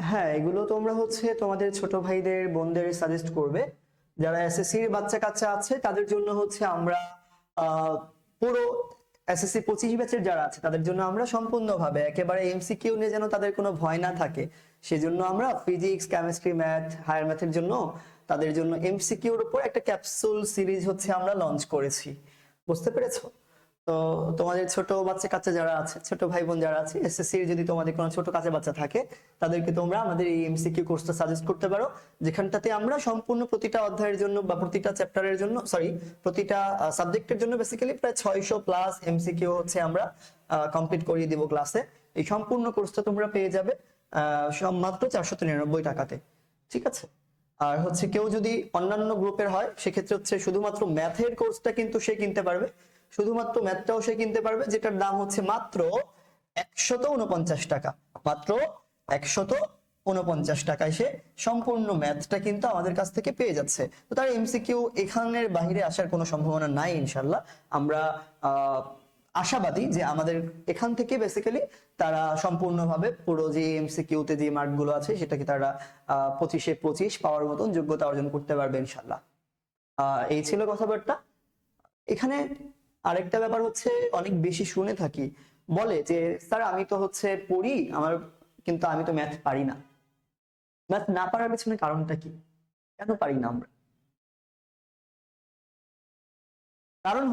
হ্যাঁ, এগুলো তোমরা তোমাদের ছোট ভাইদের বোনদের সাজেস্ট করবে। যারা এসএসসির বাচ্চা কাচ্চা আছে তাদের জন্য আমরা পুরো এসএসসি 25 ব্যাচের যারা আছে তাদের জন্য আমরা সম্পূর্ণভাবে একেবারে এমসিকিউ নিয়ে যেন তাদের কোনো ভয় না থাকে, সেজন্য আমরা ফিজিক্স, কেমিস্ট্রি, ম্যাথ, হায়ার ম্যাথের জন্য তাদের জন্য এমসিকিউর উপর একটা ক্যাপসুল সিরিজ আমরা লঞ্চ করেছি। বুঝতে পেরেছো? তো তোমাদের ছোট বাচ্চা কাচ্চা যারা আছে, ছোট ভাই বোন যারা আছে এসএসসির, যদি তোমাদের কোনো ছোট কাছে বাচ্চা থাকে তাদেরকে তোমরা আমাদের এই এমসিকিউ কোর্সটা সাজেস্ট করতে পারো, যেখানটাতে আমরা সম্পূর্ণ প্রতিটা অধ্যায়ের জন্য বা প্রতিটা চ্যাপ্টারের জন্য, সরি, প্রতিটা সাবজেক্টের জন্য বেসিক্যালি প্রায় 600 প্লাস এমসিকিউ আমরা কমপ্লিট করিয়ে দিব ক্লাসে। এই সম্পূর্ণ কোর্সটা তোমরা পেয়ে যাবে মাত্র 493 টাকাতে। ঠিক আছে? আর কেউ যদি অন্যান্য গ্রুপের হয় সেক্ষেত্রে শুধুমাত্র ম্যাথের কোর্সটা কিন্তু সে কিনতে পারবে, শুধুমাত্র ম্যাথটাও সে কিনতে পারবে, যেটার দাম মাত্র 149 টাকা। মাত্র 149 টাকায় সে সম্পূর্ণ ম্যাথটা কিন্তু আমাদের কাছ থেকে পেয়ে যাচ্ছে। তো তার এমসিকিউ এখানের বাইরে আসার কোনো সম্ভাবনা নাই ইনশাল্লাহ। আমরা আশাবাদী যে আমাদের এখান থেকে বেসিক্যালি তারা সম্পূর্ণভাবে পুরো যে এমসিকিউতে যে মার্কগুলো আছে সেটাকে তারা 25-এ 25 পাওয়ার মতন যোগ্যতা অর্জন করতে পারবে ইনশাল্লাহ। এই ছিল কথাবার্তা। এখানে আরেকটা ব্যাপার অনেক বেশি শুনে থাকি, বলে যে স্যার আমি তো পড়ি আমার, কিন্তু আমি তো ম্যাথ পারি না। ম্যাথ না পারার পেছনে কারণটা কি? কেন পারি না আমরা? কারণ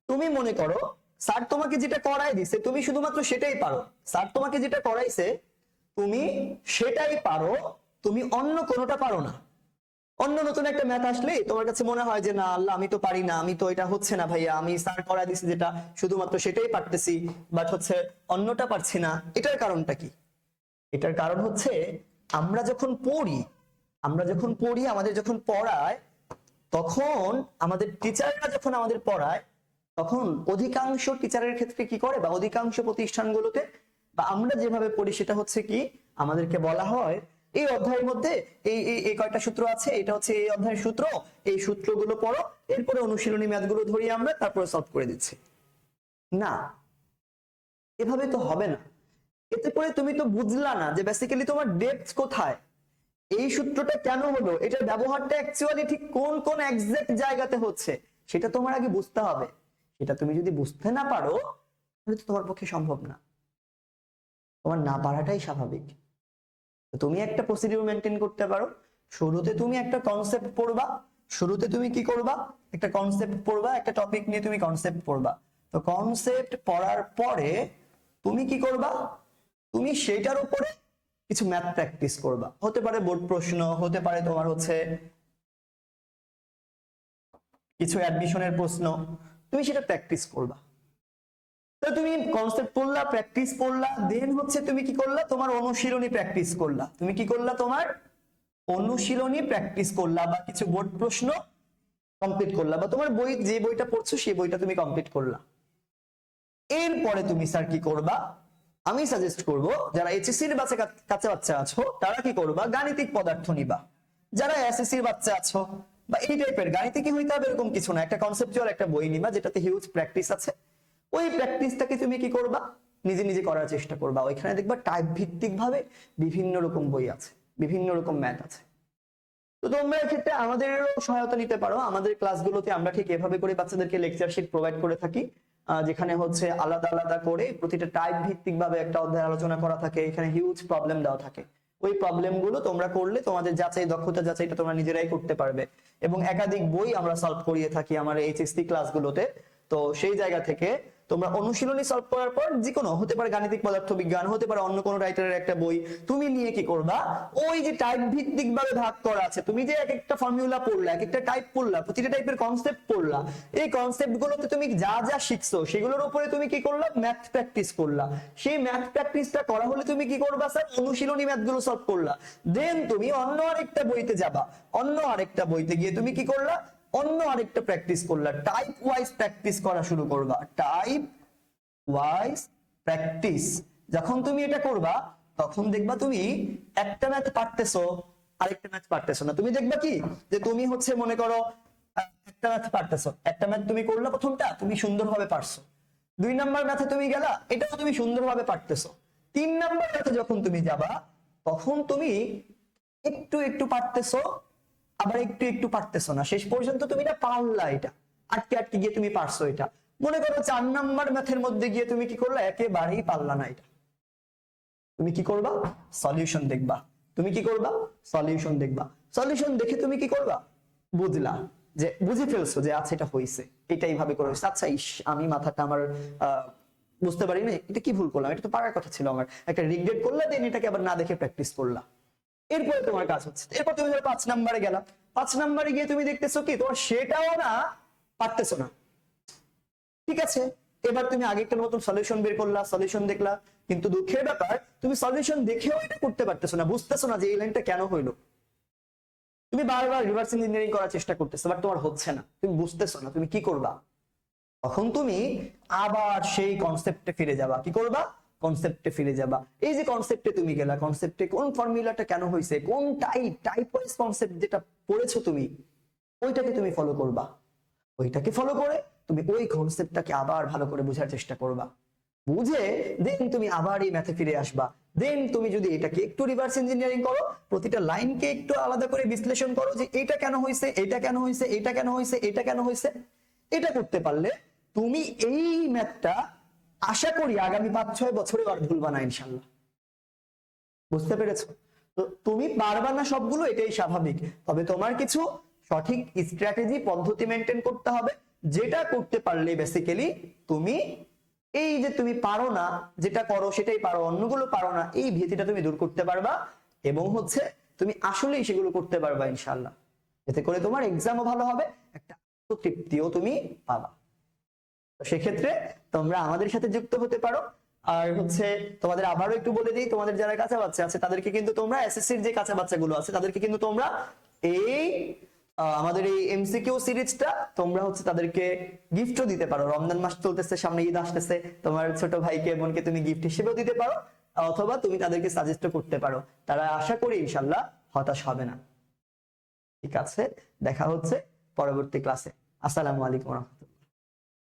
তুমি মনে করো স্যার তোমাকে যেটা করাই দিছে তুমি শুধুমাত্র সেটাই পারো। স্যার তোমাকে যেটা করাইছে তুমি সেটাই পারো, তুমি অন্য কোনোটা পারো না। অন্য নতুন একটা ম্যাথ আসলে তোমার কাছে মনে হয় যে না আল্লাহ আমি তো পারি না, আমি তো এটা হচ্ছে না ভাইয়া, আমি স্যার করা দিছি যেটা শুধুমাত্র সেটাই পারতেছি, বাট অন্যটা পারছি না। এটার কারণটা কি? এটার কারণ আমরা যখন পড়ি, আমাদের যখন পড়ায়, তখন আমাদের টিচাররা যখন আমাদের পড়ায়, তখন অধিকাংশ টিচারের ক্ষেত্রে কি করে, বা অধিকাংশ প্রতিষ্ঠানগুলোতে, বা আমরা যেভাবে পড়ি সেটা কি আমাদেরকে বলা হয় এই অধ্যায়ের মধ্যে এই এই কয়টা সূত্র আছে, এটা এই অধ্যায়ের সূত্র, এই সূত্রগুলো পড়ো, এরপরে অনুশীলনী ম্যাথগুলো ধরিয়ে আমরা তারপরে সলভ করে দিচ্ছি। না, এভাবে তো হবে না। এতে করে তুমি তো বুঝলা না যে বেসিক্যালি তোমার ডেপথ কোথায়, এই সূত্রটা কেন হলো, এটার ব্যবহারটা অ্যাকচুয়ালি ঠিক কোন কোন এক্সাক্ট জায়গাতে সেটা তোমার আগে বুঝতে হবে। সেটা তুমি যদি বুঝতে না পারো তাহলে তো তোমার পক্ষে সম্ভব না, তোমার না পারাটাই স্বাভাবিক। তুমি একটা প্রসিডিউর মেনটেন করতে পারো। শুরুতে তুমি একটা কনসেপ্ট পড়বা, শুরুতে তুমি কি করবা, একটা কনসেপ্ট পড়বা, একটা টপিক নিয়ে তুমি কনসেপ্ট পড়বা। তো কনসেপ্ট পড়ার পরে তুমি কি করবা, তুমি সেটার উপরে কিছু ম্যাথ প্র্যাকটিস করবা। হতে পারে বোর্ড প্রশ্ন, হতে পারে তোমার কিছু অ্যাডমিশনের প্রশ্ন, তুমি সেটা প্র্যাকটিস করবা। তো তুমি কনসেপ্ট পড়লা, প্র্যাকটিস পড়লা, দেন তুমি কি করলা, তোমার অনুশীলনী প্র্যাকটিস করলা। তুমি কি করলা, তোমার অনুশীলনী প্র্যাকটিস করলা, বা কিছু বোর্ড প্রশ্ন কমপ্লিট করলা, বা তোমার বই যে বইটা পড়ছো সেই বইটা তুমি কমপ্লিট করলা। এরপরে তুমি স্যার কি করবা, আমি সাজেস্ট করব যারা এইচএসসি এর কাছে বাচ্চা আছো তারা কি করবা, গাণিতিক পদার্থ নিবা। যারা এসএসসি এর বাচ্চা আছো বা এই টাইপের, গাণিতিকই হইতে হবে এরকম কিছু না, একটা কনসেপচুয়াল একটা বই নিবা যেটাতে হিউজ প্র্যাকটিস আছে। ওই প্র্যাকটিসটাকে তুমি কি করবা, নিজে নিজে করার চেষ্টা করবা। ওইখানে দেখবা টাইপ ভিত্তিক ভাবে বিভিন্ন রকম বই আছে, বিভিন্ন রকম ম্যাথ আছে। তো তোমরা এক্ষেত্রে আমাদেরও সহায়তা নিতে পারো। আমাদের ক্লাসগুলোতে আমরা ঠিক এভাবে করে বাচ্চাদেরকে লেকচার শিট প্রোভাইড করে থাকি, যেখানে আলাদা আলাদা করে প্রতিটা টাইপ ভিত্তিক ভাবে একটা অধ্যায় আলোচনা করা থাকে। এখানে হিউজ প্রবলেম দেওয়া থাকে, ওই প্রবলেম গুলো তোমরা করলে তোমাদের যাচাই, দক্ষতা যাচাইটা তোমরা নিজেরাই করতে পারবে। এবং একাধিক বই আমরা সলভ করিয়ে থাকি আমার এইচএসসি ক্লাসগুলোতে। তো সেই জায়গা থেকে তোমরা অনুশীলনী সলভ করার পর যে কোনো, হতে পারে গাণিতিক পদার্থবিজ্ঞান, হতে পারে অন্য কোনো রাইটারের একটা বই, তুমি নিয়ে কি করবা, ওই যে টাইপ ভিত্তিক ভাবে ভাগ করা আছে, তুমি যে এক একটা ফর্মুলা পড়লা, এক একটা টাইপ পড়লা, প্রতিটা টাইপের কনসেপ্ট পড়লা, এই কনসেপ্ট গুলোতে তুমি যা যা শিখছো সেগুলোর উপরে তুমি কি করলা, ম্যাথ প্র্যাকটিস করলা। সেই ম্যাথ প্র্যাকটিসটা করা হলে তুমি কি করবা স্যার, অনুশীলনী ম্যাথ গুলো সলভ করলা। দেন তুমি অন্য আরেকটা বইতে যাবা, অন্য আরেকটা বইতে গিয়ে তুমি কি করলা, অন্য আরেকটা প্র্যাকটিস করলা, টাইপ ওয়াইজ প্র্যাকটিস করা শুরু করবা। টাইপ ওয়াইজ প্র্যাকটিস যখন তুমি এটা করবা, তখন দেখবা তুমি একটা ম্যাথ পারতেছো, আরেকটা ম্যাথ পারতেছো না। তুমি দেখবা কি যে তুমি মনে করো একটা ম্যাথ পারতেছো, একটা ম্যাথ তুমি করলা, প্রথমটা তুমি সুন্দরভাবে পারছো, 2 নাম্বার ম্যাথে তুমি গেলা, এটাও তুমি সুন্দরভাবে পারতেছো। 3 নাম্বার ম্যাথে যখন তুমি যাবা, তখন তুমি একটু একটু পারতেছো, আবার একটু একটু পারতেছো না, শেষ পর্যন্ত তুমি এটা পারলা, এটা আটকে আটকে গিয়ে তুমি পারছো এটা। মনে করো 4 নাম্বার ম্যাথের মধ্যে গিয়ে তুমি কি করলা, একেবারেই পারলা না এটা, তুমি কি করবা, সলিউশন দেখবা। তুমি কি করবা, সলিউশন দেখবা। সলিউশন দেখে তুমি কি করবা, বুঝলা, যে বুঝে ফেলছো যে আচ্ছা এটা হয়েছে, এটাই ভাবে করে হয়েছে। আচ্ছা ইস, আমি মাথাটা আমার বুঝতে পারি না, এটা কি ভুল করলাম, এটা তো পারার কথা ছিল আমার, একটা রিগ্রেট করলা, দেন এটাকে আবার না দেখে প্র্যাকটিস করলা। এরপরে তোমার কাজ হচ্ছে, এরপর তুমি ধরো 5 নাম্বারে গেলা, 5 নাম্বারে গিয়ে তুমি দেখতেছো কি তোমার সেটাও না, পারতেছো না। ঠিক আছে, এবার তুমি আগেরটার মতন সলিউশন বের করলা, সলিউশন দেখলা, কিন্তু দুঃখের ব্যাপার তুমি সলিউশন দেখেও এটা করতে পারতেছো না, বুঝতেছো না যে এই লাইনটা কেন হইলো। তুমি বারবার রিভার্স ইঞ্জিনিয়ারিং করার চেষ্টা করতেছো, বাট তোমার হচ্ছে না, তুমি বুঝতেছো না, তুমি কি করবা, তখন তুমি আবার সেই কনসেপ্টে ফিরে যাবা। কি করবা, কনসেপ্টে ফিরে যাবা। এই যে কনসেপ্টে তুমি গেলা, কনসেপ্টে কোন ফর্মুলাটা কেন হয়েছে, কোন টাইপ ওয়াইজ কনসেপ্ট যেটা পড়েছো তুমি, ওইটাকে তুমি ফলো করবা। ওইটাকে ফলো করে তুমি ওই কনসেপ্টটাকে আবার ভালো করে বোঝার চেষ্টা করবা, বুঝে দেন তুমি আবার এই ম্যাথে ফিরে আসবা। দেন তুমি যদি এটাকে একটু রিভার্স ইঞ্জিনিয়ারিং করো, প্রতিটা লাইনকে একটু আলাদা করে বিশ্লেষণ করো যে এটা কেন হয়েছে, এটা কেন হয়েছে, এটা কেন হয়েছে, এটা কেন হয়েছে, এটা করতে পারলে তুমি এই ম্যাথটা আশা করি আগামী 5-6 বছরে আর ভুলবা না ইনশাল্লাহ। বুঝতে পেরেছো? তো তুমি পারবা না সবগুলো, এটাই স্বাভাবিক, তবে তোমার কিছু সঠিক স্ট্র্যাটেজি পদ্ধতি মেনটেন করতে হবে, যেটা করতে পারলে বেসিক্যালি তুমি এই যে তুমি পারো না, যেটা করো সেটাই পারো, অন্যগুলো পারো না, এই ভীতিটা তুমি দূর করতে পারবা, এবং হচ্ছে তুমি আসলেই সেগুলো করতে পারবা ইনশাল্লাহ। এতে করে তোমার এক্সামও ভালো হবে, একটা আত্মতৃপ্তিও তুমি পাবা। তো সেক্ষেত্রে তোমরা আমাদের সাথে যুক্ত হতে পারো। আর হচ্ছে তোমাদের আবারও একটু বলে দিই, তোমাদের যারা কাঁচা বাচ্চা আছে তাদেরকে কিন্তু তোমরা এসএসসির যে কাঁচা বাচ্চাগুলো আছে তাদেরকে কিন্তু তোমরা এই আমাদের এই এমসিকিউ সিরিজটা তোমরা হচ্ছে তাদেরকে গিফটও দিতে পারো। রমজান মাস চলতেছে, সামনে ঈদ আসতেছে, তোমার ছোট ভাইকে বোনকে তুমি গিফট হিসেবেও দিতে পারো, অথবা তুমি তাদেরকে সাজেস্টও করতে পারো, তারা আশা করি ইনশাল্লাহ হতাশ হবে না। ঠিক আছে, দেখা হচ্ছে পরবর্তী ক্লাসে। আসসালামু আলাইকুম।